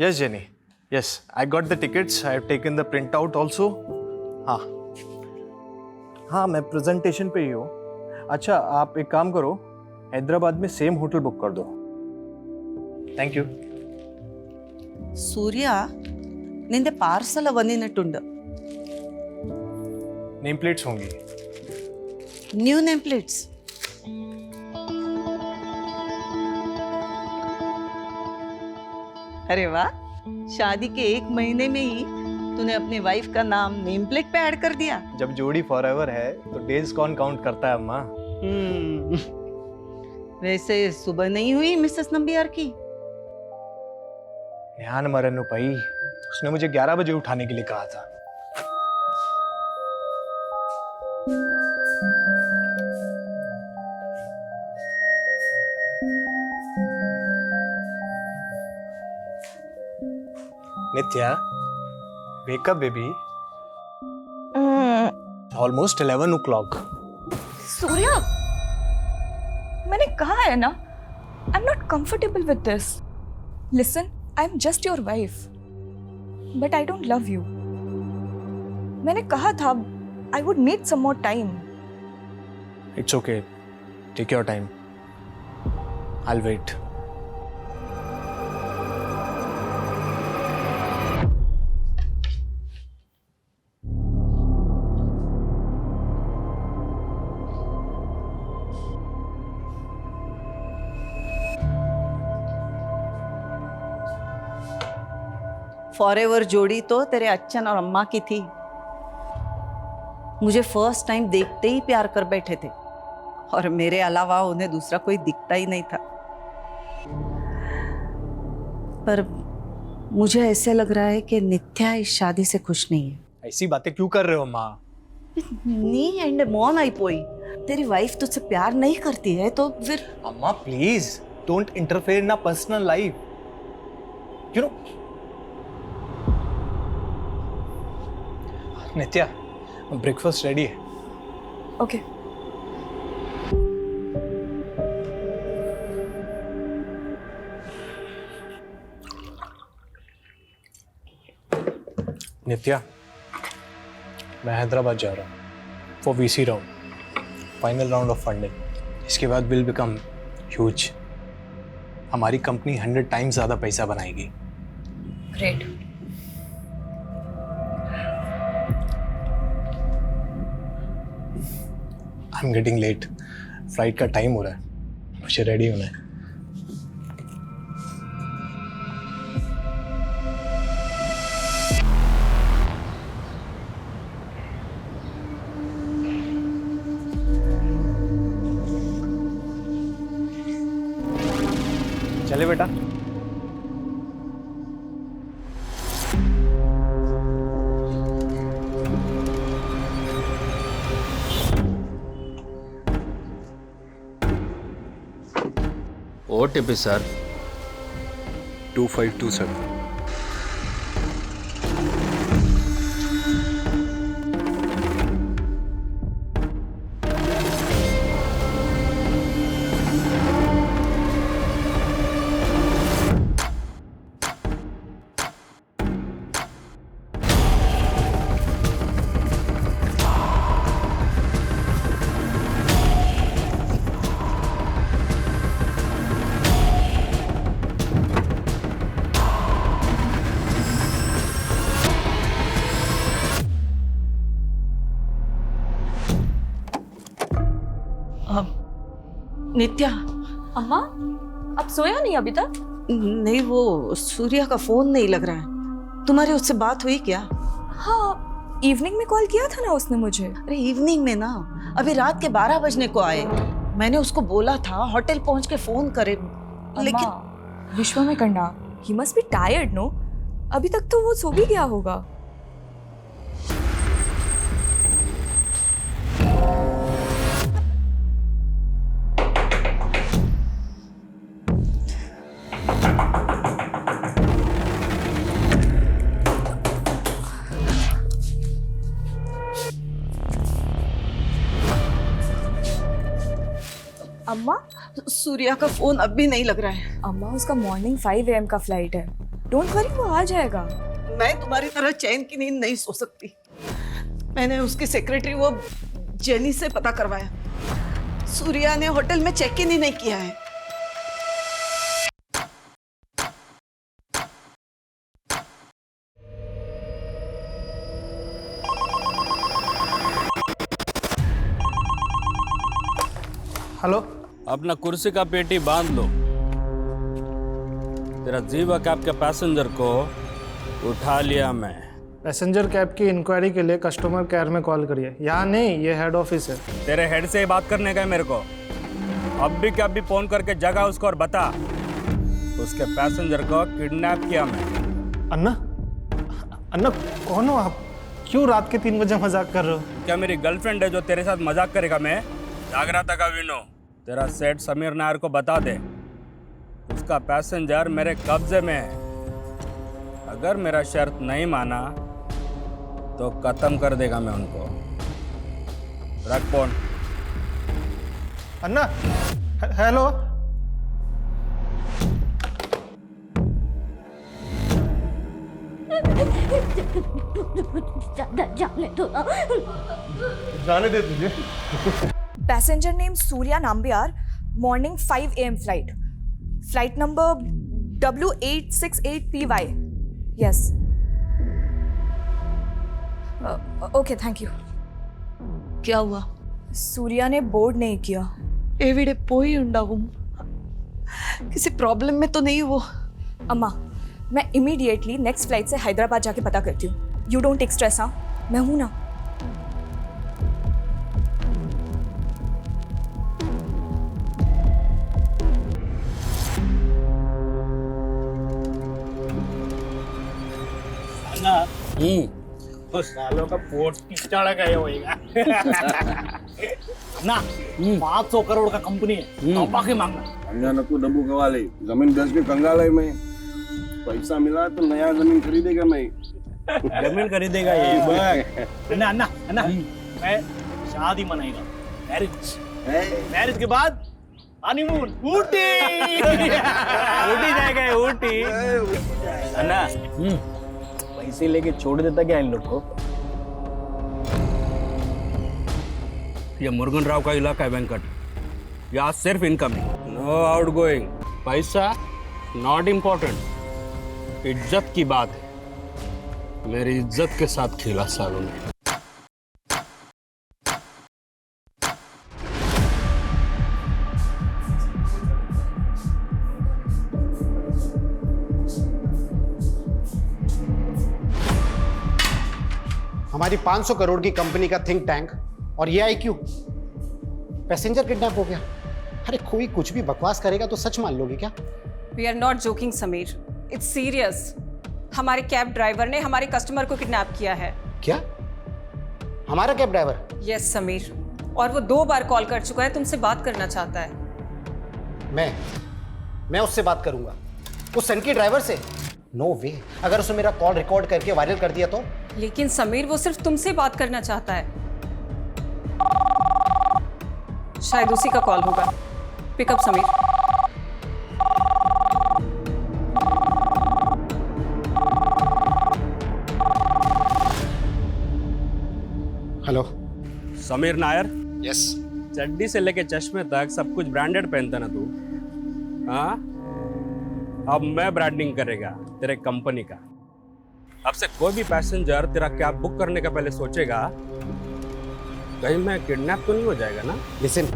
Yes, Jenny. Yes, I got the tickets. I have taken the printout also. हाँ हाँ, मैं presentation पे ही हूँ. अच्छा, आप एक काम करो, हैदराबाद में सेम होटल बुक कर दो. Thank you. സൂര്യ നിന്റെ പാർസൽ വന്നിട്ടുണ്ട്. नेम प्लेट्स होंगी. New name plates. अरे वाह, शादी के 1 महीने में ही तूने अपनी वाइफ का नाम नेम प्लेट पे ऐड कर दिया. जब जोड़ी फॉरएवर है तो डेज कौन काउंट करता है अम्मा? वैसे सुबह नहीं हुई मिसेस नंबियार की? ध्यान मरनु भाई, उसने मुझे 11 बजे उठाने के लिए कहा था. नित्या, wake up baby. Almost 11 o'clock. Surya, मैंने कहा है ना, I'm not comfortable with this. Listen, I'm just your wife, but I don't love you. मैंने कहा था, I would need some more time. It's okay. Take your time. I'll wait. Forever जोड़ी तो तेरे अच्छन और अम्मा की थी. मुझे फर्स्ट टाइम देखते ही प्यार कर बैठे थे और मेरे अलावा उन्हें दूसरा कोई दिखता ही नहीं था. पर मुझे ऐसे लग रहा है कि नित्या इस शादी से खुश नहीं है. ऐसी बातें क्यों कर रहे हो माँ? नी एंड मौन आई पोई. तेरी वाइफ तुझसे प्यार नहीं करती है तो फिर? अम्मा please don't interfere in our personal life. You know, Nitya, breakfast ready है. Okay. नित्या, मैं हैदराबाद जा रहा हूँ for VC round, final round of funding. इसके बाद विल बिकम ह्यूज. हमारी कंपनी 100 टाइम्स ज़्यादा पैसा बनाएगी. Great. I am getting late. Flight का टाइम हो रहा है, मुझे रेडी होना है. चले बेटा. OTP sir. 2527. नित्या. अम्मा, अब सोया नहीं अभी तक? नहीं, वो सूर्या का फोन नहीं लग रहा है. तुम्हारी उससे बात हुई क्या? हाँ, इवनिंग में कॉल किया था ना उसने मुझे. अरे इवनिंग में ना, अभी रात के 12 बजने को आए. मैंने उसको बोला था होटल पहुंच के फोन करे, लेकिन विश्व में करना, he must be tired no. अभी तक तो वो सो भी गया होगा. अम्मा, सूर्या का फोन अब भी नहीं लग रहा है। अम्मा उसका मॉर्निंग 5 AM का फ्लाइट है। डोंट वरी, वो आ जाएगा। मैं तुम्हारी तरह चैन की नींद नहीं सो सकती। मैंने उसकी सेक्रेटरी वो जेनी से पता करवाया। सूर्या ने होटल में चेक इन ही नहीं किया है। हेलो। अपना कुर्सी का पेटी बांध लो। तेरा जीवा कैब के पैसेंजर को उठा लिया मैं। पैसेंजर कैब की इंक्वायरी के लिए कस्टमर केयर में कॉल करिए। यहाँ नहीं, ये हेड ऑफिस है। तेरे हेड से ही बात करने का है मेरे को। अब भी क्या भी फोन करके जगा उसको और बता उसके पैसेंजर को किडनैप किया मैं। अन्ना, अन्ना कौन हो आप? क्यों रात के 3 बजे मजाक कर रहे हो? क्या मेरी गर्लफ्रेंड है जो तेरे साथ मजाक करेगा? मैं जाग रहा था का विनो। तेरा सेठ समीर नायर को बता दे उसका पैसेंजर मेरे कब्जे में है। अगर मेरा शर्त नहीं माना तो खत्म कर देगा मैं उनको। रख फोन। अन्ना, हेलो। जाने दे तुझे। Passenger name Surya Nambiar, morning 5 a.m. flight. Flight number W868PY. Yes. Okay, thank you. क्या हुआ? सूर्या ने बोर्ड नहीं किया। एविडे पोई उंडागुम। किसी प्रॉब्लम में तो नहीं वो? अम्मा, मैं इमीडिएटली नेक्स्ट फ्लाइट से हैदराबाद जाके पता करती हूँ। You don't take stress. हाँ, मैं हूँ ना। उस सालों का पोर्ट पिछड़ा गया होएगा ना। 500 करोड़ का कंपनी है, कौपा के मांगना। अंजा नको डब्बू कवाले, जमीन बेच के कंगाल है मैं। पैसा मिला तो नया जमीन खरीदेगा मैं। जमीन खरीदेगा ये। अन्ना अन्ना अन्ना, मैं शादी मनाएगा। मैरिज के बाद हनीमून ऊटी। ऊटी जाएगा, ऊटी। अन्ना पैसे लेके छोड़ देता क्या इन लोग को? ये मुरुगन राव का इलाका है वेंकट। यहाँ सिर्फ इनकमिंग, नो आउटगोइंग। पैसा नॉट इम्पोर्टेंट, इज्जत की बात है। मेरी इज्जत के साथ खेला सालों ने। हमारी 500 करोड़ की कंपनी का थिंक टैंक और ये आईक्यू, पैसेंजर किडनैप हो गया। अरे कोई कुछ भी बकवास करेगा तो सच मान लोगे क्या? We are not joking Sameer, it's serious. हमारे कैब ड्राइवर ने हमारे कस्टमर को किडनैप किया है। क्या? हमारा कैब ड्राइवर? यस समीर, और वो 2 बार कॉल कर चुका है, तुमसे बात करना चाहता है। मैं उससे बात करूंगा, उस सन की ड्राइवर से? नो वे। अगर उसने मेरा कॉल रिकॉर्ड करके वायरल कर दिया तो? लेकिन समीर वो सिर्फ तुमसे बात करना चाहता है। शायद उसी का कॉल होगा। Pickup Sameer. Hello Sameer Nair. Yes. चड्डी से लेके चश्मे तक सब कुछ ब्रांडेड पहनता ना तू? हाँ, अब मैं ब्रांडिंग करेगा तेरे कंपनी का। अब से कोई भी पैसेंजर तेरा कैब बुक करने का पहले सोचेगा कहीं मैं किडनैप तो नहीं हो जाएगा ना। लिसन,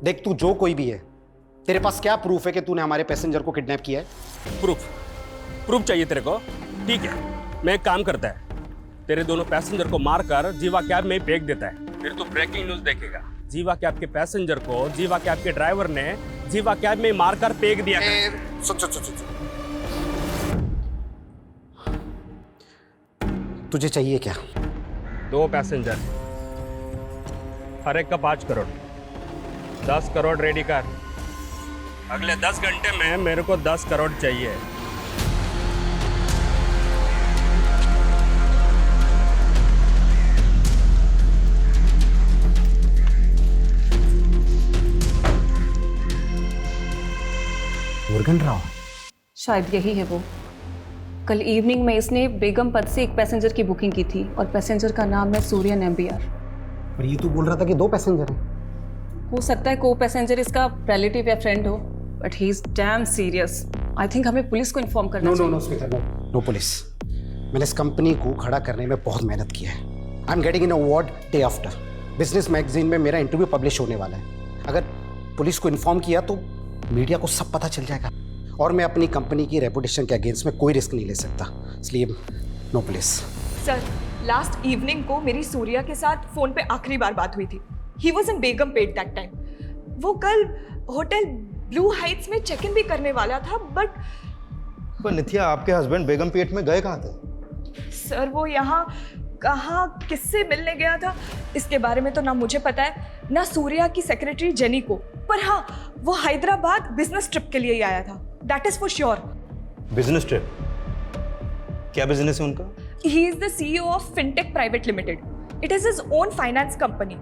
देख तू जो कोई भी है, तेरे पास क्या प्रूफ है कि तूने हमारे पैसेंजर को किडनैप किया है? प्रूफ चाहिए तेरे को? ठीक है, मैं एक काम करता है, तेरे दोनों पैसेंजर को मारकर जीवा कैब में ही फेंक देता है। फिर तू ब्रेकिंग न्यूज देखेगा। जीवा कैब के पैसेंजर को जीवा कैब के ड्राइवर ने जीवा कैब में ही मारकर फेंक दिया। सुन। तुझे चाहिए क्या? 2 पैसेंजर, हर एक का 5 करोड़। 10 करोड़ रेडी कर। अगले 10 घंटे में मेरे को 10 करोड़ चाहिए। मुरुगन राव? शायद यही है वो। कल इवनिंग में इसने बेगम पद से एक पैसेंजर की बुकिंग की थी और पैसेंजर का नाम है सूर्यन MBR। पर ये तो बोल रहा था कि 2 पैसेंजर हैं। हो सकता है को पैसेंजर इसका रिलेटिव या फ्रेंड हो, but he is damn serious. I think हमें पुलिस को इन्फॉर्म करना चाहिए। No Smita, no police. मैंने इस कंपनी को खड़ा करने में बहुत मेहनत की है। आई am getting an award day after. Business magazine में मेरा इंटरव्यू पब्लिश होने वाला है। अगर पुलिस को इन्फॉर्म किया तो मीडिया को सब पता चल जाएगा, और मैं अपनी कंपनी की रेपुटेशन के अगेंस्ट में कोई रिस्क नहीं ले सकता, इसलिए no police. Sir, last evening को मेरी सूर्या के साथ फोन पे आखिरी बार बात हुई थी। He was in Begumpet that time. वो कल होटल ब्लू हाइट्स में चेक इन भी करने वाला था, बट पर नित्या, आपके हस्बैंड बेगमपेट में गए कहाँ थे? सर वो यहाँ कहाँ किससे मिलने गया था इसके बारे में तो ना मुझे पता है ना सूर्या की सेक्रेटरी जेनी को, पर हाँ वो हैदराबाद बिजनेस ट्रिप के लिए ही आया था, that is for sure. Business trip? क्या बिजनेस है उनका? He is the CEO of fintech private limited. It is his own finance company.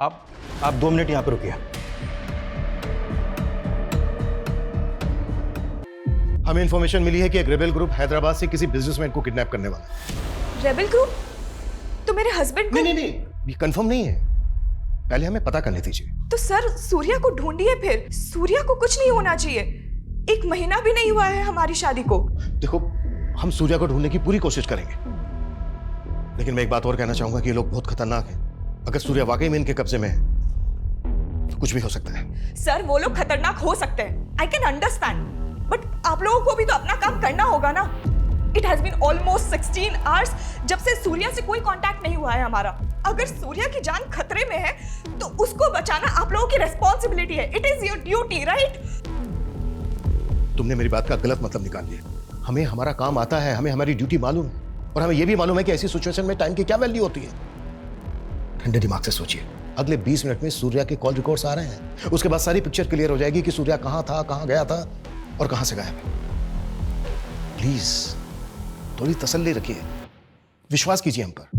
आप 2 मिनट यहाँ पर रुकिए। हमें इंफॉर्मेशन मिली है कि एक रेबेल ग्रुप हैदराबाद से किसी बिजनेसमैन को किडनैप करने वाला है। Rebel group? तो मेरे हस्बैंड को? नहीं, ये कंफर्म नहीं है, पहले हमें पता करने दीजिए। तो सर सूर्या को ढूंढिए फिर। सूर्या को कुछ नहीं होना चाहिए। 1 महीना भी नहीं हुआ है हमारी शादी को। देखो, हम सूर्या को ढूंढने की पूरी कोशिश करेंगे, लेकिन मैं एक बात और कहना चाहूंगा कि ये लोग बहुत खतरनाक हैं। अगर सूर्या वाकई में इनके कब्जे में है तो कुछ भी हो सकता है। सर वो लोग खतरनाक हो सकते हैं, आई कैन अंडरस्टैंड, बट आप लोगों को भी तो अपना काम करना होगा ना। It has been almost 16 hours जब से सूर्या से कोई कांटेक्ट नहीं हुआ है हमारा। अगर सूर्या की जान खतरे में है तो उसको बचाना आप लोगों की रिस्पॉन्सिबिलिटी है। It is your duty, right? तुमने मेरी बात का गलत मतलब निकाल लिया। हमें हमारा काम आता है, हमें हमारी ड्यूटी मालूम है, और हमें यह भी मालूम है कि ऐसी सिचुएशन में टाइम की क्या वैल्यू होती है। ठंडे दिमाग से सोचिए, अगले 20 मिनट में सूर्या के कॉल रिकॉर्ड्स आ रहे हैं, उसके बाद सारी पिक्चर क्लियर हो जाएगी कि सूर्या कहां था, कहां गया था और कहां से गायब है। प्लीज थोड़ी तसल्ली रखिए, विश्वास कीजिए हम पर।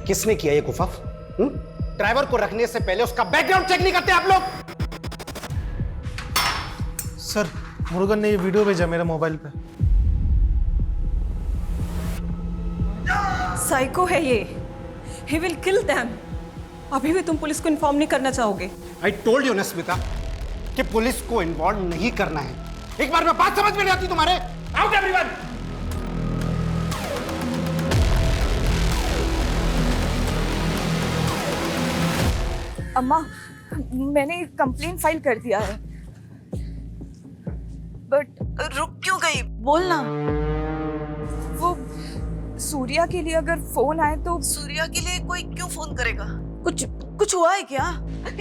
किसने किया ये कुफाफ? ड्राइवर को रखने से पहले उसका बैकग्राउंड चेक नहीं करते आप लोग? सर, मुरुगन ने ये वीडियो भेजा मेरे मोबाइल पे। साइको है ये। He will kill them. अभी भी तुम पुलिस को इन्फॉर्म नहीं करना चाहोगे? आई टोल्ड यू ना स्मिता कि पुलिस को इन्वॉल्व नहीं करना है। एक बार में बात समझ में नहीं आती तुम्हारे? Out everyone! अम्मा, मैंने कंप्लेंट फाइल कर दिया है, बट रुक क्यों गई? बोलना। वो सूर्या के लिए अगर फोन आए तो। सूर्या के लिए कोई क्यों फोन करेगा? कुछ हुआ है क्या?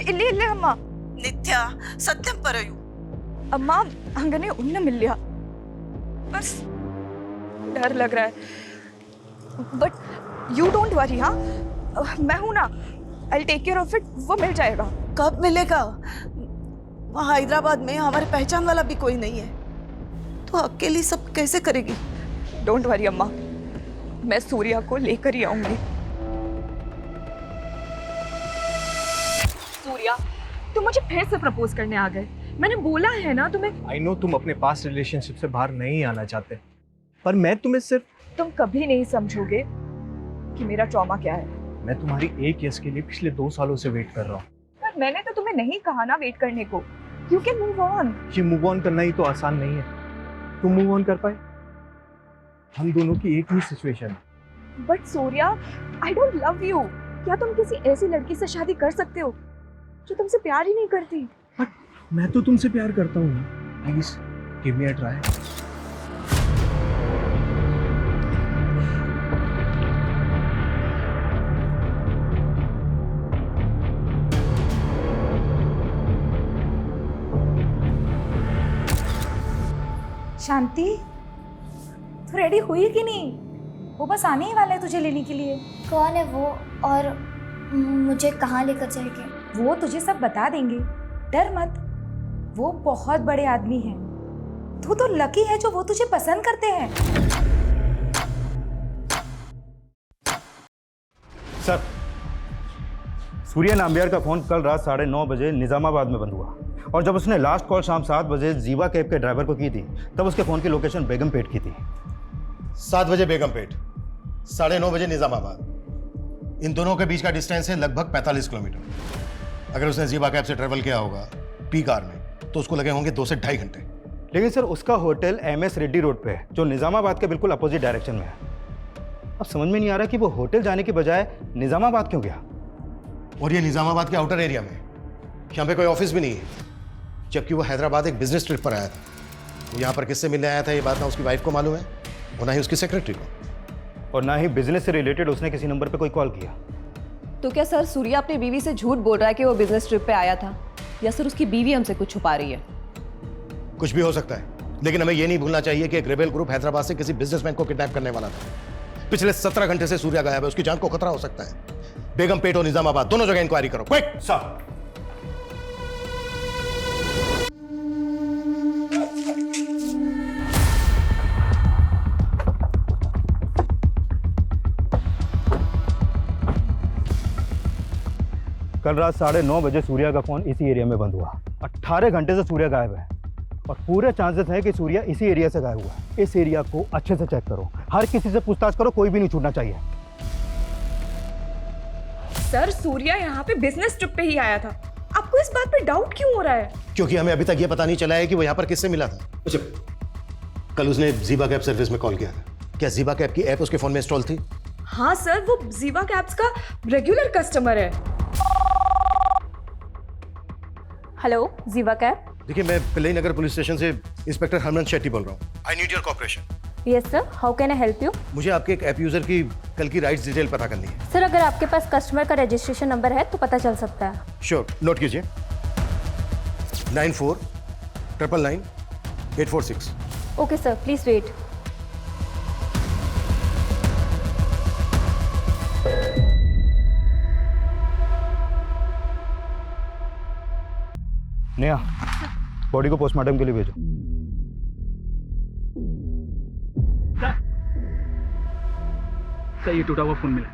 इल्ले इल्ले अम्मा। नित्या, सत्यम परयू। अम्मा अंगने उन्न मिल लिया, बस डर लग रहा है, बट यू डोंट वरी। हाँ, मैं हूं ना, I'll take care of it। वो मिल जाएगा। कब मिलेगा? वहाँ हैदराबाद में हमारे पहचान वाला भी कोई नहीं है, तो अकेली सब कैसे करेगी? डोंट वरी अम्मा, मैं सूर्या को लेकर ही आऊंगी। सूर्या, तुम मुझे फिर से प्रपोज करने आ गए। मैंने बोला है ना तुम्हें। आई नो तुम अपने पास्ट रिलेशनशिप से बाहर नहीं आना चाहते, पर मैं तुम्हें सिर्फ। तुम कभी नहीं समझोगे कि मेरा ट्रॉमा क्या है। मैं तुम्हारी एक यस के लिए पिछले 2 सालों से वेट कर रहा हूँ। पर मैंने तो तुम्हें नहीं कहा ना वेट करने को। You can move on. ये मूव ऑन करना ही तो आसान नहीं है। तुम मूव ऑन कर पाए? हम दोनों की एक ही सिचुएशन है। But Surya, I don't love you. क्या तुम किसी ऐसी लड़की से शादी कर सकते हो जो तुमसे प्यार ही नहीं करती? मैं तो तुमसे प्यार करता हूँ। Please give me a try. Shanti, तू रेडी हुई कि नहीं? वो बस आने ही वाला है तुझे लेने के लिए। कौन है वो और मुझे कहाँ लेकर जाएंगे? वो तुझे सब बता देंगे, डर मत। वो बहुत बड़े आदमी हैं। तू तो लकी है जो वो तुझे पसंद करते हैं। सर, सूर्या नाम्बियार का फ़ोन कल रात 9:30 बजे निज़ामाबाद में बंद हुआ और जब उसने लास्ट कॉल शाम 7 बजे जीवा कैब के ड्राइवर को की थी तब उसके फ़ोन की लोकेशन बेगमपेट की थी। 7 बजे बेगमपेट, 9:30 बजे निज़ामाबाद। इन दोनों के बीच का डिस्टेंस है लगभग 45 किलोमीटर। अगर उसने जीवा कैब से ट्रेवल किया होगा पी कार में तो उसको लगे होंगे 2 से 2.5 घंटे। लेकिन सर उसका होटल MS रेड्डी रोड पे है जो निज़ामाबाद के बिल्कुल अपोजिट डायरेक्शन में है। अब समझ में नहीं आ रहा कि वो होटल जाने के बजाय निज़ामाबाद क्यों गया। और ये निज़ामाबाद के आउटर एरिया में, यहाँ पे कोई ऑफिस भी नहीं है, जबकि वो हैदराबाद एक बिजनेस ट्रिप पर आया था। वो यहाँ पर किससे मिलने आया था ये बात ना उसकी वाइफ को मालूम है और ना ही उसकी सेक्रेटरी को, और ना ही बिजनेस से रिलेटेड उसने किसी नंबर पे कोई कॉल किया। तो क्या सर सूर्या अपनी बीवी से झूठ बोल रहा है कि वो बिजनेस ट्रिप पे आया था, या सर उसकी बीवी हमसे कुछ छुपा रही है? कुछ भी हो सकता है, लेकिन हमें ये नहीं भूलना चाहिए कि एक रेबेल ग्रुप हैदराबाद से किसी बिजनेसमैन को किडनैप करने वाला था। पिछले 17 घंटे से सूर्या गायब है, उसकी जान को खतरा हो सकता है। बेगमपेट और निजामाबाद दोनों जगह इंक्वायरी करो, क्विक। सर कल रात 9:30 बजे सूर्या का फोन इसी एरिया में बंद हुआ। 18 घंटे से सूर्या गायब है और पूरे चांसेस हैं कि सूर्या इसी एरिया से गायब हुआ है। इस एरिया को अच्छे से चेक करो, हर किसी से पूछताछ करो, कोई भी नहीं छूटना चाहिए। सर सूर्या यहाँ पे बिजनेस ट्रिप पे ही आया था, आपको इस बात पे डाउट क्यों हो रहा है? क्योंकि हमें अभी तक ये पता नहीं चला है कि वो यहाँ पर किससे मिला था। अच्छा, कल उसने जीवा कैब सर्विस में कॉल किया था, क्या जीवा कैब की ऐप उसके फोन में इंस्टॉल थी? हाँ सर, वो जीवा कैब्स का रेगुलर कस्टमर है। हेलो जीवा कैब। देखिए, मैं पिल्लई नगर पुलिस स्टेशन से इंस्पेक्टर हरमन शेट्टी बोल रहा हूँ। I need your cooperation. Yes sir, how can I help you? मुझे आपके एक ऐप यूजर की कल की राइड्स डिटेल पता करनी है। सर अगर आपके पास कस्टमर का रजिस्ट्रेशन नंबर है तो पता चल सकता है। श्योर, नोट कीजिए 94999846। Okay sir, please wait. Neha, body को पोस्टमार्टम के लिए भेजो। सर ये टूटा हुआ फोन मिला।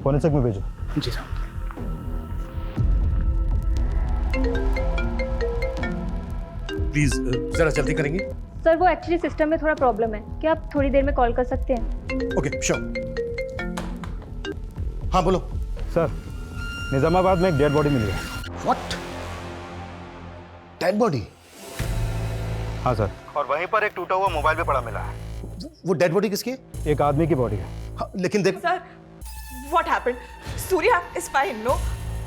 फोरेंसिक में भेजो। जी साहब। प्लीज जरा जल्दी करेंगे। सर वो एक्चुअली सिस्टम में थोड़ा प्रॉब्लम है, क्या आप थोड़ी देर में कॉल कर सकते हैं? Okay sure. हाँ बोलो। सर निजामाबाद में एक डेड बॉडी मिली है। व्हाट? Dead body? हाँ सर, और वहीं पर एक टूटा हुआ मोबाइल भी पड़ा मिला है। वो डेड बॉडी किसकी है? एक आदमी की बॉडी है। हाँ, लेकिन देख sir what happened? Surya is fine, no?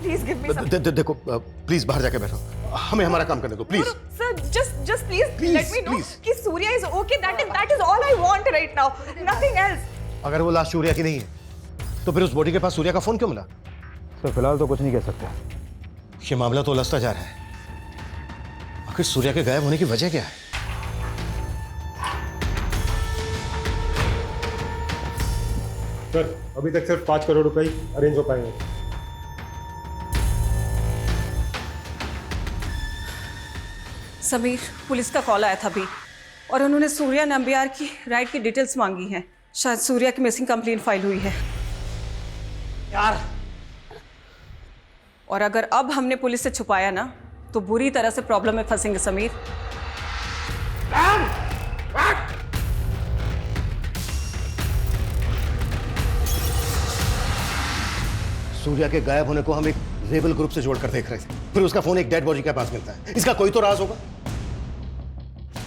Please give me some. देखो प्लीज बाहर जाके बैठो, हमें हमारा काम करने दो please. Sir just please let me know please. कि Surya is okay. That is all I want right now, nothing else. अगर वो लाश सूर्या की नहीं है तो फिर उस बॉडी के पास सूर्या का फोन क्यों मिला? सर फिलहाल तो कुछ नहीं कह सकते। ये मामला तो उलझता जा रहा है। आखिर सूर्या के गायब होने की वजह क्या है? सर अभी तक सिर्फ 5 करोड़ रुपए ही अरेंज हो पाएंगे। समीर, पुलिस का कॉल आया था अभी और उन्होंने सूर्या नंबियार की राइड की डिटेल्स मांगी हैं। शायद सूर्या की मिसिंग कंप्लेंट फाइल हुई है यार। और अगर अब हमने पुलिस से छुपाया ना तो बुरी तरह से प्रॉब्लम में फंसेंगे समीर। सूर्या के गायब होने को हम एक रेबल ग्रुप से जोड़कर देख रहे थे, फिर उसका फोन एक डेड बॉडी के पास मिलता है। इसका कोई तो राज होगा।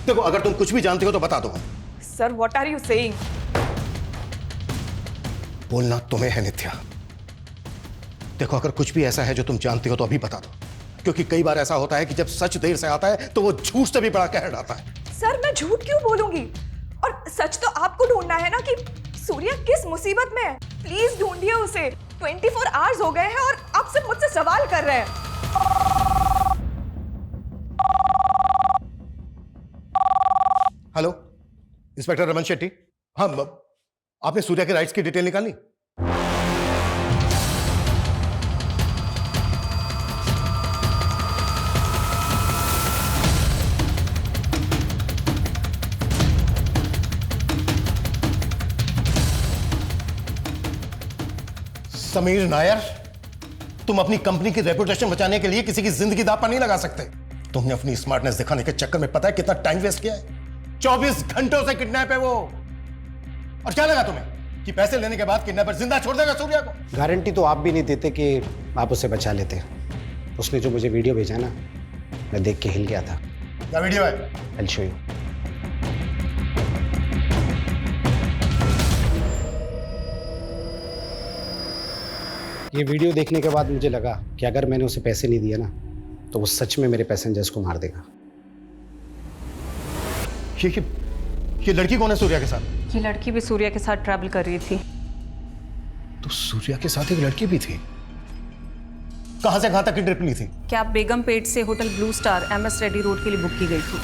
देखो, अगर तुम कुछ भी जानते हो तो बता दो। Sir what are you saying? बोलना तुम्हें है नित्या। देखो, अगर कुछ भी ऐसा है जो तुम जानते हो तो अभी बता दो, क्योंकि कई बार ऐसा होता है कि जब सच देर से आता है तो वो झूठ से भी बड़ा कहर डालता है। सर मैं झूठ क्यों बोलूंगी? और सच तो आपको ढूंढना है ना कि सूर्या किस मुसीबत में है। प्लीज ढूंढिए उसे। 24 आवर्स हो गए हैं और आप सिर्फ मुझसे सवाल कर रहे हैं। Hello, inspector Raman Shetty. हाँ, आपने सूर्या के राइट्स की डिटेल निकाली? समीर नायर, तुम अपनी कंपनी की रेपुटेशन बचाने के लिए किसी की जिंदगी दांव पर नहीं लगा सकते। तुमने अपनी स्मार्टनेस दिखाने के चक्कर में पता है कितना टाइम वेस्ट किया है? 24 घंटों से किडनैप है वो। और क्या लगा तुम्हें कि पैसे लेने के बाद किडनैपर जिंदा छोड़ देगा सूर्या को? गारंटी तो आप भी नहीं देते कि आप उसे बचा लेते। उसने जो मुझे वीडियो भेजा ना, मैं देख के हिल गया था। क्या वीडियो है? I'll show you. ये वीडियो देखने के बाद मुझे लगा कि अगर मैंने उसे पैसे नहीं दिए ना, तो वो सच में मेरे पैसेंजर्स को मार देगा। ये लड़की कौन है सूर्या के साथ? ये लड़की भी सूर्या के साथ ट्रैवल कर रही थी। तो सूर्या के साथ एक लड़की भी थी। कहां से कहां तक की ट्रिप ली थी? कैब बेगमपेट से hotel blue star MS Reddy road के लिए बुक की गई थी।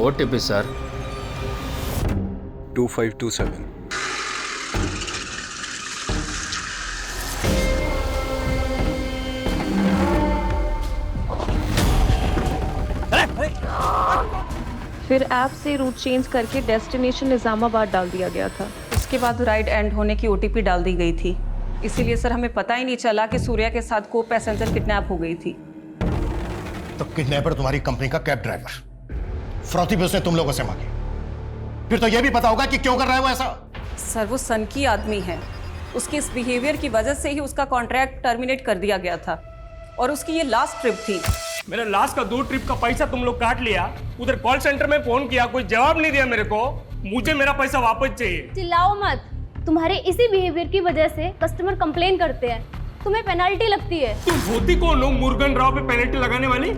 OTP sir 2527। फिर ऐप से रूट चेंज करके डेस्टिनेशन निजामाबाद डाल दिया गया था। उसके बाद राइड एंड होने की OTP डाल दी गई थी। इसीलिए सर हमें पता ही नहीं चला कि सूर्या के साथ को पैसेंजर किडनैप हो गई थी। तो किडनैपर तुम्हारी कंपनी का कैब ड्राइवर, फ्रॉती भी उसने तुम लोगों से मांगी। फिर तो यह भी पता होगा कि क्यों कर रहा है वो ऐसा। सर वो सन की आदमी है। उसके इस बिहेवियर की वजह से ही उसका कॉन्ट्रैक्ट टर्मिनेट कर दिया गया था और उसकी ये लास्ट ट्रिप थी। मेरा लास्ट का 2 ट्रिप का पैसा तुम लोग काट लिया। उधर कॉल सेंटर में फोन किया, कोई जवाब नहीं दिया मेरे को। मुझे मेरा पैसा वापस चाहिए। चिल्लाओ मत, तुम्हारे इसी बिहेवियर की वजह से कस्टमर कंप्लेन करते हैं, तुम्हें पेनल्टी लगती है। तुम होती कौन हो मुर्गन राव पे पेनल्टी लगाने वाली?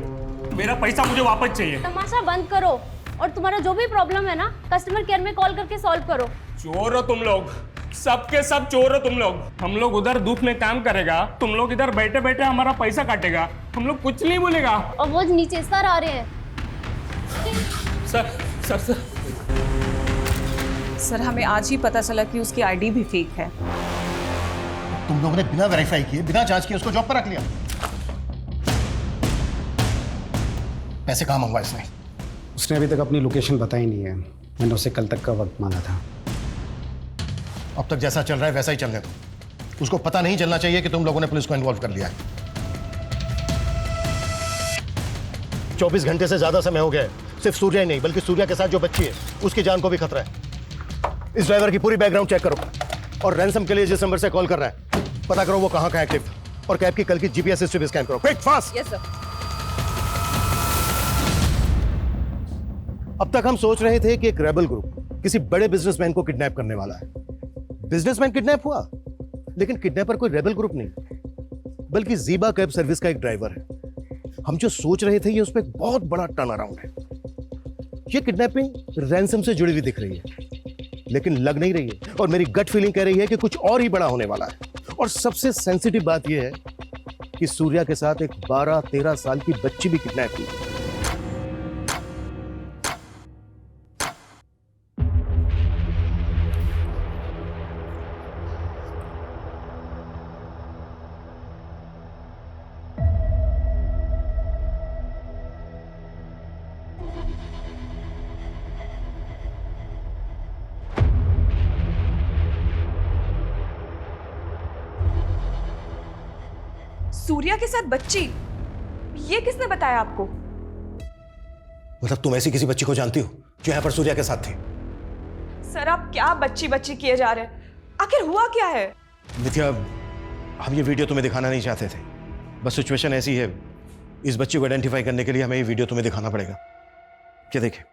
मेरा पैसा मुझे वापस चाहिए। तमाशा बंद करो और तुम्हारा जो भी प्रॉब्लम है ना, कस्टमर केयर में कॉल करके सॉल्व करो। चोर हो तुम लोग, सबके सब चोर हो तुम लोग। हम लोग उधर धूप में काम करेगा, तुम लोग इधर बैठे बैठे हमारा पैसा काटेगा। हम लोग कुछ नहीं बोलेगा। और वो नीचे सर आ रहे हैं। सर सर सर सर हमें आज ही पता चला कि उसकी ID भी फेक है। तुम लोगों ने बिना वेरीफाई किए, बिना जांच किए उसको जॉब पर रख लिया। पैसे कहाँ मंगवा इसने? उसने अभी तक अपनी लोकेशन बताई नहीं है। मैंने उसे कल तक का वक्त मांगा था। अब तक जैसा चल रहा है वैसा ही चलने दो। उसको पता नहीं चलना चाहिए कि तुम लोगों ने पुलिस को इन्वॉल्व कर लिया है। 24 घंटे से ज्यादा समय हो गया है। सिर्फ सूर्या ही नहीं बल्कि सूर्या के साथ जो बच्ची है उसकी जान को भी खतरा है। इस ड्राइवर की पूरी बैकग्राउंड चेक करो और रैंसम के लिए जिस नंबर से कॉल कर रहा है पता करो वो कहां का एक्टिव था और कैब की कल की GPS हिस्ट्री भी स्कैन करो। Quick fast. Yes sir. अब तक हम सोच रहे थे कि एक रेबल ग्रुप किसी बड़े बिजनेसमैन को किडनैप करने वाला है। बिजनेसमैन किडनैप हुआ, लेकिन किडनैपर कोई रेबल ग्रुप नहीं बल्कि ज़ीबा कैब सर्विस का एक ड्राइवर है। हम जो सोच रहे थे ये उस पर एक बहुत बड़ा टर्न अराउंड है। ये किडनैपिंग रैंसम से जुड़ी हुई दिख रही है, लेकिन लग नहीं रही है और मेरी गट फीलिंग कह रही है कि कुछ और ही बड़ा होने वाला है। और सबसे सेंसिटिव बात यह है कि सूर्या के साथ एक 12-13 साल की बच्ची भी किडनैप हुई। सूर्या के साथ बच्ची? ये किसने बताया आपको? मतलब तुम ऐसी किसी बच्ची को जानती हो जो यहां पर सूर्या के साथ थी? सर आप क्या बच्ची बच्ची किए जा रहे हैं? आखिर हुआ क्या है? नित्या, हम ये वीडियो तुम्हें दिखाना नहीं चाहते थे, बस सिचुएशन ऐसी है। इस बच्ची को आइडेंटिफाई करने के लिए हमें ये वीडियो तुम्हें दिखाना पड़ेगा। क्या देखे?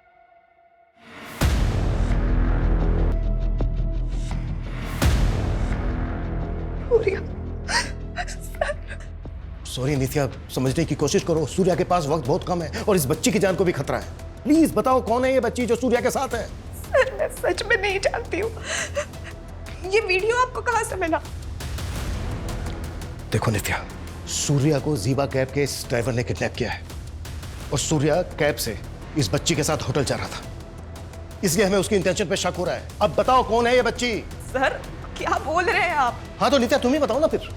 सॉरी नित्या, समझने की कोशिश करो। सूर्या के पास वक्त बहुत कम है और इस बच्ची की जान को भी खतरा है। प्लीज बताओ कौन है ये बच्ची जो सूर्या के साथ है? सर मैं सच में नहीं जानती हूँ। ये वीडियो आपको कहाँ से मिला? देखो नित्या, सूर्या को ज़ीबा कैब के इस ड्राइवर ने किडनैप किया है और सूर्या कैब से इस बच्ची के साथ होटल जा रहा था, इसलिए हमें उसकी इंटेंशन पे शक हो रहा है। अब बताओ कौन है ये बच्ची? सर क्या बोल रहे हैं आप? हाँ तो नित्या तुम ही बताओ ना, फिर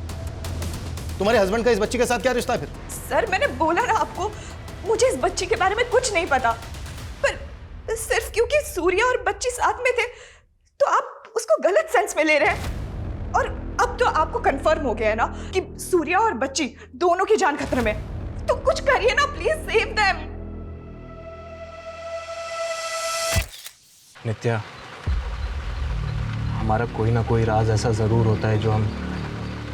तुम्हारे हस्बैंड का इस बच्ची के साथ क्या रिश्ता है फिर? सर मैंने बोला ना आपको, मुझे इस बच्ची के बारे में कुछ नहीं पता, पर सिर्फ क्योंकि सूर्या और बच्ची साथ में थे तो आप उसको गलत सेंस में ले रहे हैं। और अब तो आपको कंफर्म हो गया है ना कि सूर्या और बच्ची दोनों की जान खतरे में। तो कुछ करिए ना, प्लीज सेव देम। नित्या, हमारा कोई ना कोई राज ऐसा जरूर होता है जो हम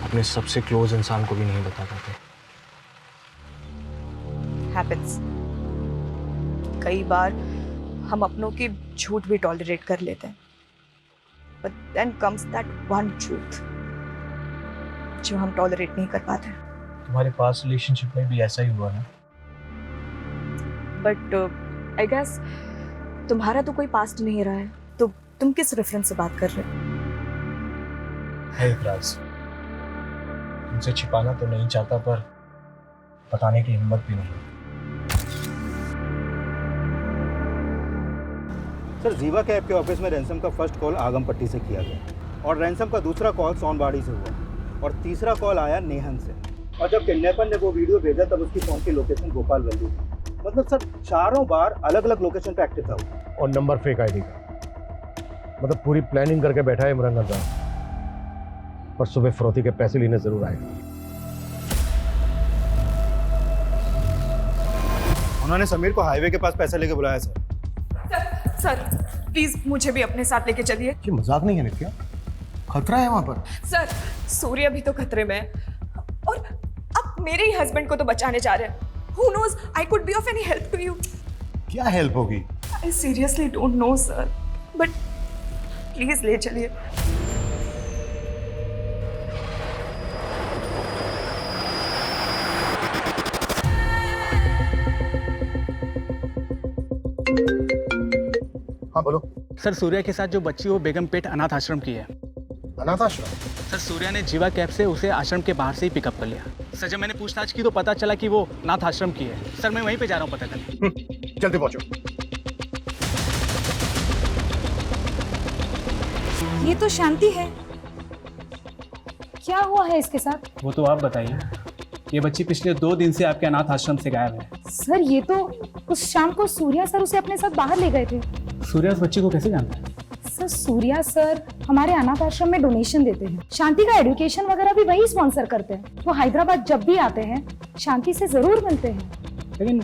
अपने सबसे क्लोज इंसान को भी नहीं बता पाते। हैपेंस। कई बार हम अपनों की झूठ भी टॉलरेट कर लेते हैं, but then comes that one truth जो हम टॉलरेट नहीं कर पाते। तुम्हारे पास रिलेशनशिप में भी ऐसा ही हुआ ना? बट आई गेस तुम्हारा तो कोई पास्ट नहीं रहा है, तो तुम किस रेफरेंस से बात कर रहे हो? है एक राज, तुमसे छिपाना तो नहीं चाहता पर बताने की हिम्मत भी नहीं। सर, जीवा कैब के ऑफिस में रैंसम का फर्स्ट कॉल आगमपट्टी से किया गया और रैंसम का दूसरा कॉल सोनबाड़ी से हुआ और तीसरा कॉल आया नेहन से। और जब किडनैपर ने वो वीडियो भेजा तब उसकी फोन की लोकेशन गोपाल वैली थी। मतलब सर, चारों बार अलग अलग लोकेशन पे एक्टिव था। और नंबर फेक आईडी का। मतलब पूरी प्लानिंग करके बैठा है इमरान खान, पर सुबह फरोती के पैसे लेने जरूर आएगा। उन्होंने समीर को हाईवे के पास पैसे लेके बुलाया सर। सर प्लीज मुझे भी अपने साथ लेके चलिए। ये मजाक नहीं है नित्या, खतरा है वहां पर। सर, सूर्या भी तो खतरे में है और आप मेरे ही हस्बैंड को तो बचाने जा रहे हैं। Who knows, I could be of any help to you. क्या हेल्प होगी? I seriously don't know, sir. But please ले चलिए। हाँ बोलो। सर, सूर्या के साथ जो बच्ची वो बेगमपेट अनाथ आश्रम की है। अनाथ आश्रम? सर, सूर्या ने जीवा कैब से उसे आश्रम के बाहर से ही पिकअप कर लिया। सर, जब मैंने पूछताछ की तो पता चला कि वो अनाथ आश्रम की है। सर, मैं वहीं पे जा रहा हूँ पता करने। जल्दी पहुंचो। ये तो शांति है, क्या हुआ है इसके साथ? वो तो आप बताइए। ये बच्ची पिछले 2 दिन से आपके अनाथ आश्रम से गायब है। सर, ये तो उस शाम को सूर्या सर उसे अपने साथ बाहर ले गए थे। सूर्या उस बच्ची को कैसे जानता है? सर, सूर्या सर हमारे अनाथ आश्रम में डोनेशन देते हैं। शांति का एजुकेशन वगैरह भी वही स्पॉन्सर करते हैं। वो हैदराबाद जब भी आते हैं शांति से जरूर मिलते हैं। लेकिन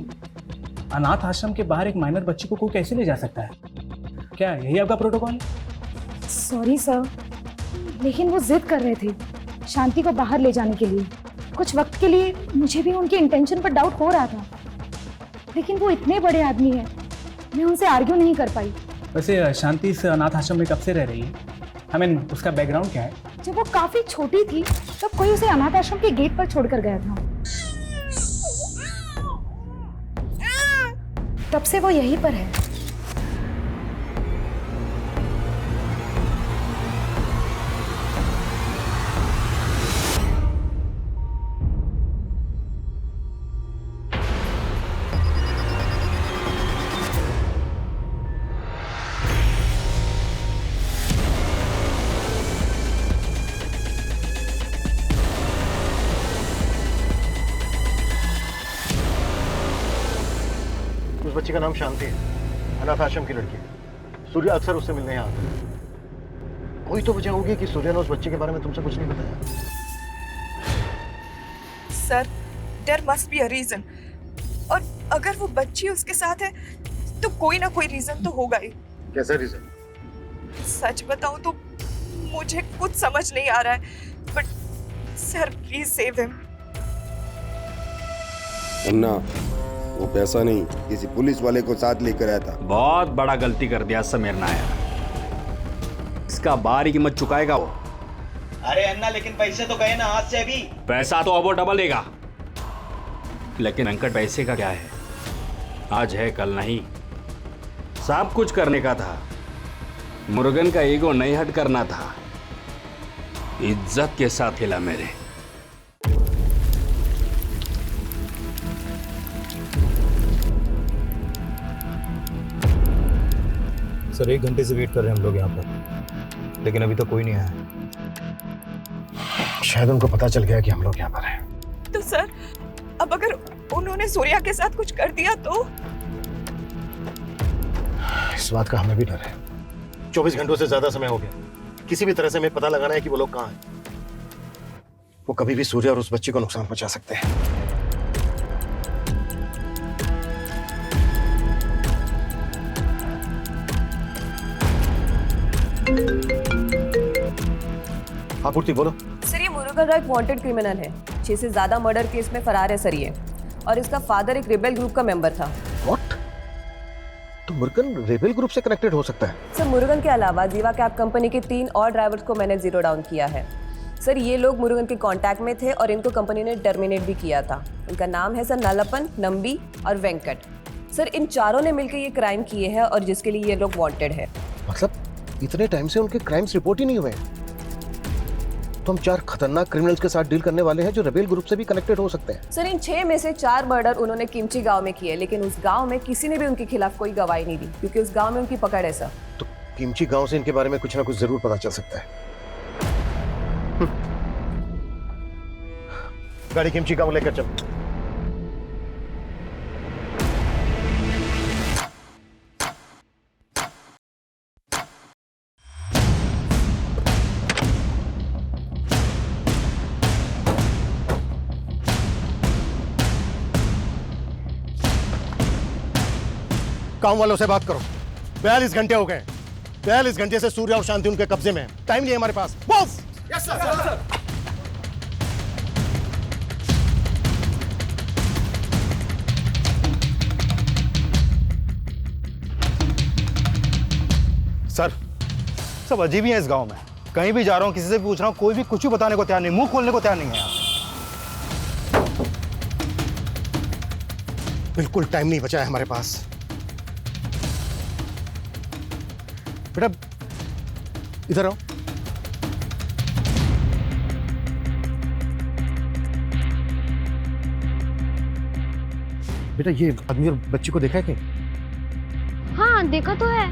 अनाथ आश्रम के बाहर एक माइनर बच्ची को कोई कैसे ले जा सकता है? क्या यही आपका प्रोटोकॉल है? सॉरी सर, लेकिन वो जिद कर रहे थे शांति को बाहर ले जाने के लिए। कुछ वक्त के लिए मुझे भी उनके इंटेंशन पर डाउट हो रहा था, लेकिन वो इतने बड़े आदमी हैं, मैं उनसे आर्ग्यू नहीं कर पाई। वैसे शांति इस अनाथ आश्रम में कब से रह रही है? उसका बैकग्राउंड क्या है? जब वो काफी छोटी थी तब कोई उसे अनाथ आश्रम के गेट पर छोड़कर गया था। तब से वो यहीं पर है। उस बच्ची का नाम शांति है, अनाथ आश्रम की लड़की है। सूर्या अक्सर उससे मिलने यहाँ आता है। कोई तो वजह होगी कि सूर्या ने उस बच्चे के बारे में तुमसे कुछ नहीं बताया। Sir, there must be a reason. और अगर वो बच्ची उसके साथ है तो कोई ना कोई रीजन तो होगा ही। कैसा रीजन? सच बताऊं तो मुझे कुछ समझ नहीं आ रहा है, but sir please save him. अन्ना, वो पैसा नहीं, किसी पुलिस वाले को साथ लेकर आया था। बहुत बड़ा गलती कर दिया समीर नायर। इसका बारी कीमत चुकाएगा वो। अरे अन्ना, लेकिन पैसे तो गए ना हाथ से अभी। पैसा तो अब वो डबल देगा, लेकिन अंकट पैसे का क्या है? आज है कल नहीं। सब कुछ करने का था, मुर्गन का ईगो नहीं हट करना था। इज्जत के साथ हिला मेरे। सर, 1 घंटे से वेट कर रहे हैं हम लोग यहाँ पर, लेकिन अभी तक कोई नहीं आया। शायद उनको पता चल गया कि हम लोग यहाँ पर हैं। तो सर, अब अगर उन्होंने सूर्या के साथ कुछ कर दिया तो? इस बात का हमें भी डर है। 24 घंटों से ज्यादा समय हो गया, किसी भी तरह से हमें पता लगाना है कि वो लोग कहाँ हैं। वो कभी भी सूर्या और उस बच्ची को नुकसान पहुंचा सकते हैं। हाँ पूर्ति बोलो। सर ये मुरुगन एक वांटेड क्रिमिनल है। 6 से ज्यादा मर्डर केस में फरार है सर ये। और इसका फादर एक रिबेल ग्रुप का मेंबर था। व्हाट? तो मुरुगन रेबेल ग्रुप से कनेक्टेड हो सकता है? सर मुरुगन के अलावा जीवा कैब कंपनी के 3 और ड्राइवर्स को मैंने जीरो डाउन किया है। सर ये लोग मुरुगन के कांटेक्ट में थे और इनको कंपनी ने टर्मिनेट भी किया था। इनका नाम है सर नलपन, नंबी और वेंकट। सर इन चारों ने मिलकर ये क्राइम किए हैं और जिसके लिए ये लोग वांटेड है। मतलब इतने टाइम से उनके क्राइम्स रिपोर्ट ही नहीं हुए? तो हम 4 खतरनाक क्रिमिनल्स के साथ डील करने वाले हैं जो रेबेल ग्रुप से भी कनेक्टेड हो सकते हैं। सर इन 6 में से 4 मर्डर उन्होंने किमची गांव में किए, लेकिन उस गांव में किसी ने भी उनके खिलाफ कोई गवाही नहीं दी क्योंकि उस गांव में उनकी पकड़ है सर। तो किमची गांव से इनके बारे में कुछ ना कुछ जरूर पता चल सकता है। गाड़ी किमची गांव लेकर चल। काम वालों से बात करो। 42 घंटे हो गए। 42 घंटे से सूर्या और शांति उनके कब्जे में है। टाइम नहीं है हमारे पास। बॉस! Yes sir. सर सब अजीब ही है इस गांव में। कहीं भी जा रहा हूँ, किसी से भी पूछ रहा हूँ, कोई भी कुछ भी बताने को तैयार नहीं, मुंह खोलने को तैयार नहीं है। बिल्कुल टाइम नहीं बचा है हमारे पास। बेटा इधर आओ। बेटा ये आदमी और बच्ची को देखा है कहीं? हाँ देखा तो है।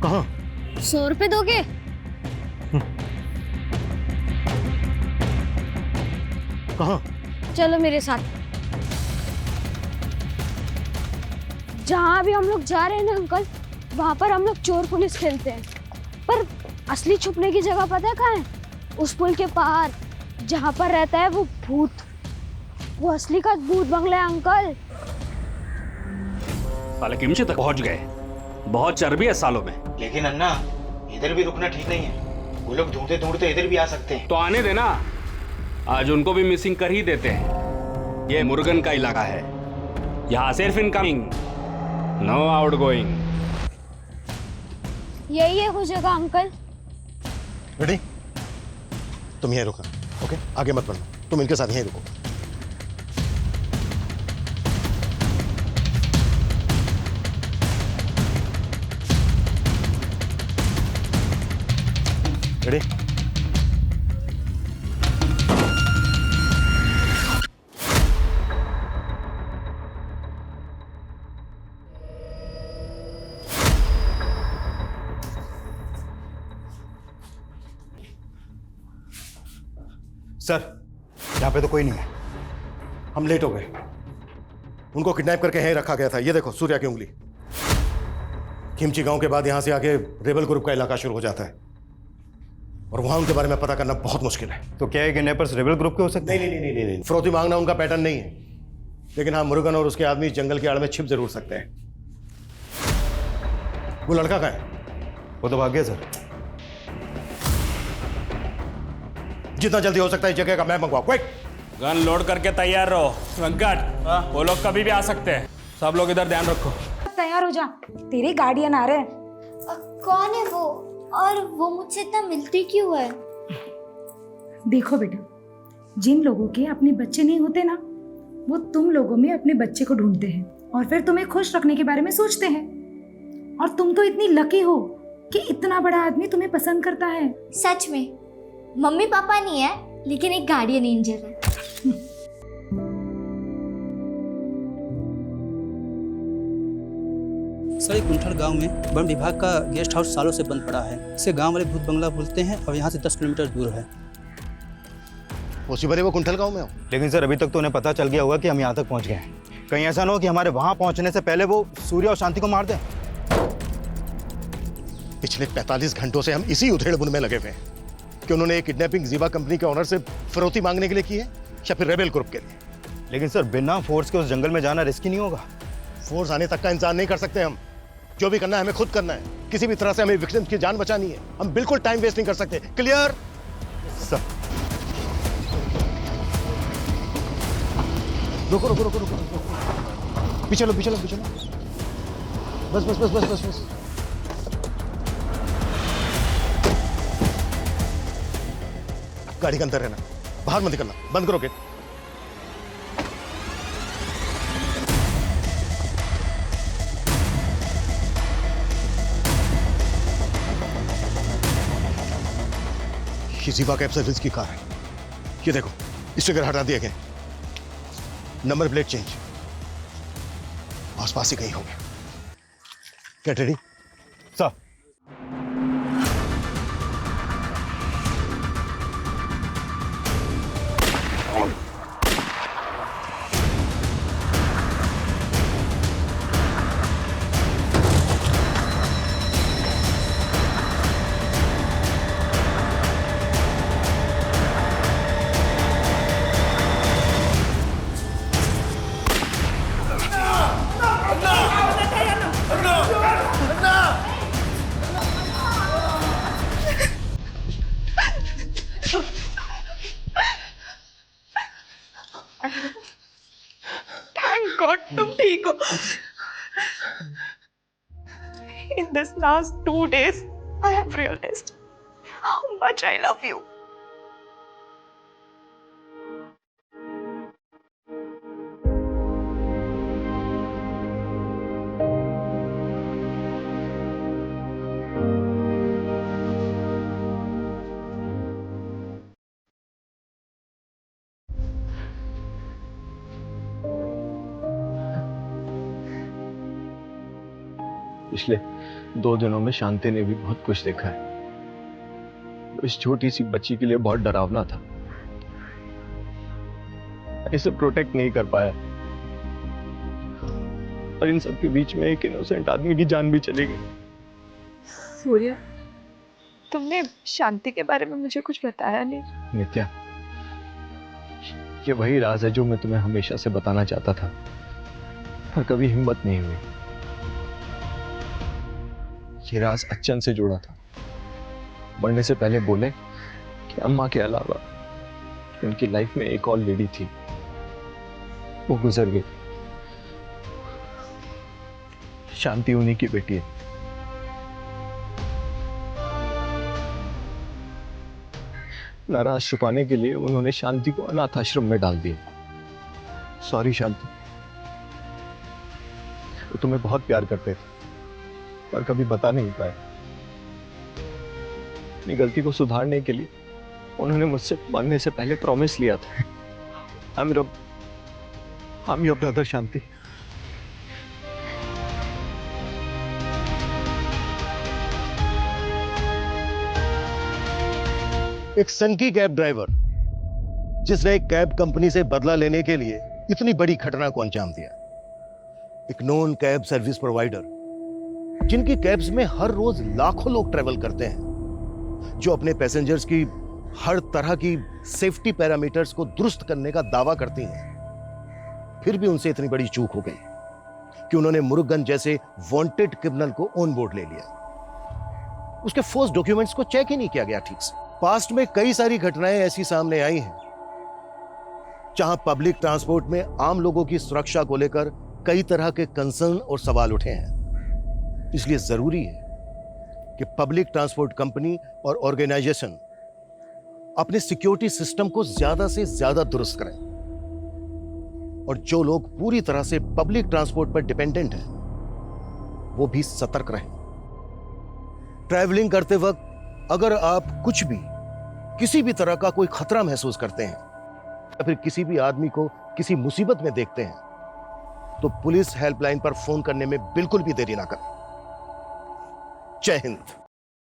कहाँ? 100 रुपए दोगे? कहाँ? चलो मेरे साथ। जहाँ भी हम लोग जा रहे हैं ना अंकल, वहाँ पर हम लोग चोर पुलिस खेलते हैं। पर असली छुपने की जगह पता है कहाँ है? उस पुल के पार जहाँ पर रहता है वो भूत। वो असली का भूत बंगला है अंकल। साले किमची तक पहुंच गए। बहुत चर्बी है सालों में। लेकिन अन्ना इधर भी रुकना ठीक नहीं है। वो लोग ढूंढते ढूंढते इधर भी आ सकते हैं। तो आने देना, आज उनको भी मिसिंग कर ही देते हैं। ये मुरुगन का इलाका है, यहाँ सिर्फ इनकमिंग, नो आउटगोइंग। यही है वो जगह अंकल। रेडी? तुम यहीं रुको, ओके? आगे मत बढ़ना, तुम इनके साथ यहीं रुको। रेडी? सर यहाँ पे तो कोई नहीं है। हम लेट हो गए। उनको किडनैप करके यहीं रखा गया था। ये देखो सूर्या की उंगली। खिमची गांव के बाद यहां से आगे रेबल ग्रुप का इलाका शुरू हो जाता है और वहां उनके बारे में पता करना बहुत मुश्किल है। तो क्या है किडनैपर्स रेबल ग्रुप के हो सकते हैं? नहीं। फिरौती मांगना उनका पैटर्न नहीं है, लेकिन हाँ मुरुगन और उसके आदमी जंगल की आड़ में छिप जरूर सकते हैं। वो लड़का कहाँ है? वो तो भाग गया सर। जितना जल्दी हो सकता है इस जगह का मैप मंगवाओ, क्विक। गन लोड करके तैयार रहो। वेंकट, वो लोग कभी भी आ सकते हैं। सब लोग इधर ध्यान रखो। तैयार हो जा, तेरे गार्डियन आ रहे हैं। कौन है वो और वो मुझसे इतना मिलती क्यों है? देखो बेटा, जिन लोगों के अपने बच्चे नहीं होते ना, वो तुम लोगों में अपने बच्चे को ढूंढते हैं और फिर तुम्हें खुश रखने के बारे में सोचते हैं। और तुम तो इतनी लकी हो कि इतना बड़ा आदमी तुम्हें पसंद करता है। सच में मम्मी पापा नहीं है, लेकिन एक गार्डियन एंजल है। सर कुंठल गांव में वन विभाग का गेस्ट हाउस सालों से बंद पड़ा है। इसे गांव वाले भूत बंगला बोलते हैं और यहाँ से 10 किलोमीटर दूर है। वो कुंठल गांव में हो? लेकिन सर अभी तक तो उन्हें पता चल गया होगा कि हम यहाँ तक पहुँच गए हैं। कहीं ऐसा ना हो कि हमारे वहाँ पहुँचने से पहले वो सूर्या और शांति को मार दें। पिछले 45 घंटों से हम इसी उधेड़-बुन में लगे हुए हैं कि उन्होंने ये किडनैपिंग जीवा कंपनी के ऑनर से फिरौती मांगने के लिए की है या फिर रेबेल ग्रुप के लिए। लेकिन सर बिना फोर्स के उस जंगल में जाना रिस्की नहीं होगा? फोर्स आने तक का इंतजार नहीं कर सकते हम। जो भी करना है हमें खुद करना है। किसी भी तरह से हमें विक्टिम्स की जान बचानी है। हम बिल्कुल टाइम वेस्ट नहीं कर सकते। क्लियर? सर रुको रुको रुको रुको रुको, पीछे लो पीछे लो पीछे लो। बस बस बस बस बस बस। गाड़ी के अंदर रहना, बाहर मत निकलना। बंद करो गेट। ये जीवा कैब सर्विस की कार है। ये देखो स्टिकर हटा दिए गए, नंबर प्लेट चेंज, आसपास ही कहीं होंगे। Get ready sir. Thank God तुम ठीक हो। In this last 2 days, I have realized how much I love you. पिछले 2 दिनों में शांति ने भी बहुत कुछ देखा है। इस छोटी सी बच्ची के लिए बहुत डरावना था। इसे प्रोटेक्ट नहीं कर पाया और इन सब के बीच में एक इनोसेंट आदमी की जान भी चली गई। सूर्या, तुमने शांति के बारे में मुझे कुछ बताया नहीं। नित्या, ये वही राज है जो मैं तुम्हें हमेशा से बताना चाहता था, पर कभी हिम्मत नहीं हुई। ये राज अच्छन से जुड़ा था। मरने से पहले बोले कि अम्मा के अलावा उनकी लाइफ में एक और लेडी थी, वो गुजर गई। शांति उन्हीं की बेटी है। नाराज छुपाने के लिए उन्होंने शांति को अनाथ आश्रम में डाल दिया। सॉरी शांति, वो तुम्हें बहुत प्यार करते थे पर कभी बता नहीं पाए। अपनी गलती को सुधारने के लिए उन्होंने मुझसे मरने से पहले प्रॉमिस लिया था, I'm your brother शांति। एक सनकी कैब ड्राइवर जिसने एक कैब कंपनी से बदला लेने के लिए इतनी बड़ी घटना को अंजाम दिया। एक नॉन कैब सर्विस प्रोवाइडर जिनकी कैब्स में हर रोज लाखों लोग ट्रेवल करते हैं, जो अपने पैसेंजर्स की हर तरह की सेफ्टी पैरामीटर्स को दुरुस्त करने का दावा करती हैं, फिर भी उनसे इतनी बड़ी चूक हो गई कि उन्होंने मुरुगन जैसे वांटेड क्रिमिनल को ऑन बोर्ड ले लिया। उसके फोर्स डॉक्यूमेंट्स को चेक ही नहीं किया गया ठीक से। पास्ट में कई सारी घटनाएं ऐसी सामने आई हैं जहां पब्लिक ट्रांसपोर्ट में आम लोगों की सुरक्षा को लेकर कई तरह के कंसर्न और सवाल उठे हैं। इसलिए जरूरी है कि पब्लिक ट्रांसपोर्ट कंपनी और ऑर्गेनाइजेशन अपने सिक्योरिटी सिस्टम को ज्यादा से ज्यादा दुरुस्त करें और जो लोग पूरी तरह से पब्लिक ट्रांसपोर्ट पर डिपेंडेंट हैं वो भी सतर्क रहें। ट्रैवलिंग करते वक्त अगर आप कुछ भी किसी भी तरह का कोई खतरा महसूस करते हैं या फिर किसी भी आदमी को किसी मुसीबत में देखते हैं तो पुलिस हेल्पलाइन पर फोन करने में बिल्कुल भी देरी ना करें। जय हिंद।